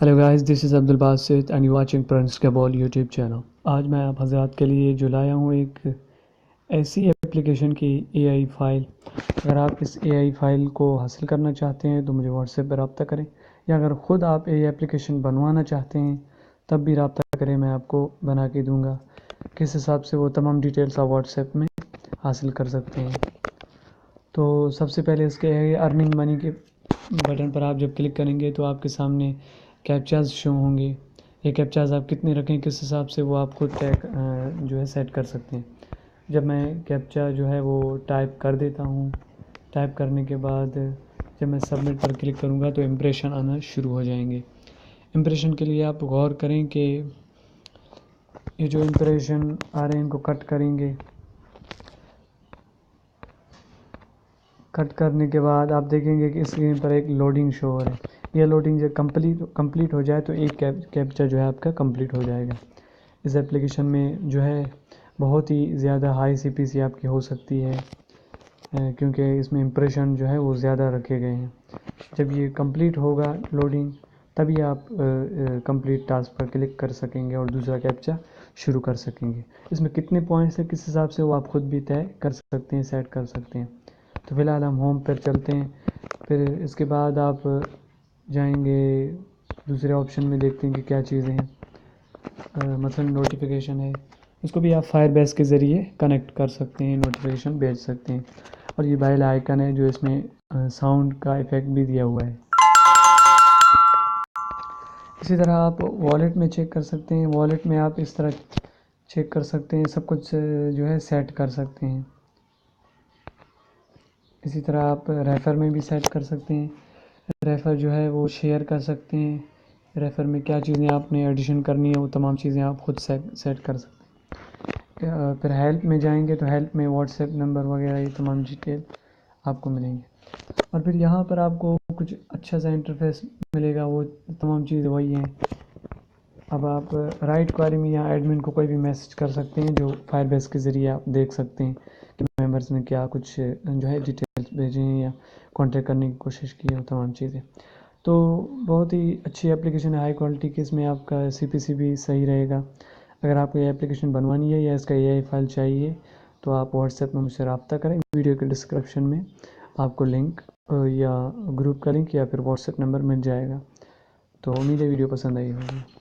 Hello guys, this is Abdulbasit and you watching prince کیبول YouTube channel. آج میں آپ حضرات کے لیے جو لایا ہوں ایک ایسی اپلیکیشن کی اے آئی فائل۔ اگر آپ اس اے آئی فائل کو حاصل کرنا چاہتے ہیں تو مجھے واٹس ایپ پہ رابطہ کریں، یا اگر خود آپ اے آئی اپلیکیشن بنوانا چاہتے ہیں تب بھی رابطہ کریں، میں آپ کو بنا کے دوں گا۔ کس حساب سے وہ تمام ڈیٹیلس آپ واٹس ایپ میں حاصل کر سکتے ہیں۔ تو سب سے پہلے اس کے ارننگ منی کے بٹن پر آپ جب کلک کریں گے تو آپ کے سامنے کیپچاز شو ہوں گے۔ یہ کیپچاز آپ کتنے رکھیں کس حساب سے وہ آپ خود جو ہے سیٹ کر سکتے ہیں۔ جب میں کیپچا جو ہے وہ ٹائپ کر دیتا ہوں، ٹائپ کرنے کے بعد جب میں سبمٹ پر کلک کروں گا تو امپریشن آنا شروع ہو جائیں گے۔ امپریشن کے لیے آپ غور کریں کہ یہ جو امپریشن آ رہے ہیں ان کو کٹ کریں گے۔ کٹ کرنے کے بعد آپ دیکھیں گے کہ اسکرین پر ایک لوڈنگ شو ہو رہا ہے۔ یہ لوڈنگ جب کمپلیٹ ہو جائے تو ایک کیپچا جو ہے آپ کا کمپلیٹ ہو جائے گا۔ اس ایپلیکیشن میں جو ہے بہت ہی زیادہ ہائی سی پی سی آپ کی ہو سکتی ہے، کیونکہ اس میں امپریشن جو ہے وہ زیادہ رکھے گئے ہیں۔ جب یہ کمپلیٹ ہوگا لوڈنگ تبھی آپ کمپلیٹ ٹاسک پر کلک کر سکیں گے اور دوسرا کیپچا شروع کر سکیں گے۔ اس میں کتنے پوائنٹس ہیں کس حساب سے وہ آپ خود بھی طے کر سکتے ہیں، سیٹ کر سکتے ہیں۔ تو فی الحال ہم ہوم پر چلتے ہیں، پھر اس کے بعد آپ جائیں گے دوسرے آپشن میں، دیکھتے ہیں کہ کیا چیزیں ہیں۔ مثلا نوٹیفیکیشن ہے، اس کو بھی آپ فائر بیس کے ذریعے کنیکٹ کر سکتے ہیں، نوٹیفیکیشن بھیج سکتے ہیں۔ اور یہ بیل آئیکن ہے جو اس میں ساؤنڈ کا ایفیکٹ بھی دیا ہوا ہے۔ اسی طرح آپ والیٹ میں چیک کر سکتے ہیں، والیٹ میں آپ اس طرح چیک کر سکتے ہیں، سب کچھ جو ہے سیٹ کر سکتے ہیں۔ اسی طرح آپ ریفر میں بھی سیٹ کر سکتے ہیں، ریفر جو ہے وہ شیئر کر سکتے ہیں۔ ریفر میں کیا چیزیں آپ نے ایڈیشن کرنی ہے وہ تمام چیزیں آپ خود سیٹ کر سکتے ہیں۔ پھر ہیلپ میں جائیں گے تو ہیلپ میں واٹس ایپ نمبر وغیرہ یہ تمام ڈیٹیل آپ کو ملیں گے۔ اور پھر یہاں پر آپ کو کچھ اچھا سا انٹرفیس ملے گا، وہ تمام چیزیں وہی ہیں۔ اب آپ رائٹ کوائری میں یا ایڈمن کو کوئی بھی میسج کر سکتے ہیں جو فائر بیس کے ذریعے آپ دیکھ سکتے ہیں کہ ممبرس نے کیا کچھ جو ہے ڈیٹیلز بھیجے ہیں یا کانٹیکٹ کرنے کی کوشش کی ہے، وہ تمام چیزیں۔ تو بہت ہی اچھی اپلیکیشن ہے، ہائی کوالٹی کی، اس میں آپ کا سی پی سی بھی صحیح رہے گا۔ اگر آپ کو یہ اپلیکیشن بنوانی ہے یا اس کا اے آئی فائل چاہیے تو آپ واٹس ایپ میں مجھ سے رابطہ کریں۔ ویڈیو کے ڈسکرپشن میں آپ کو لنک یا گروپ کا لنک یا پھر واٹس ایپ نمبر مل جائے گا۔ تو امید ہے ویڈیو پسند آئی ہوگی۔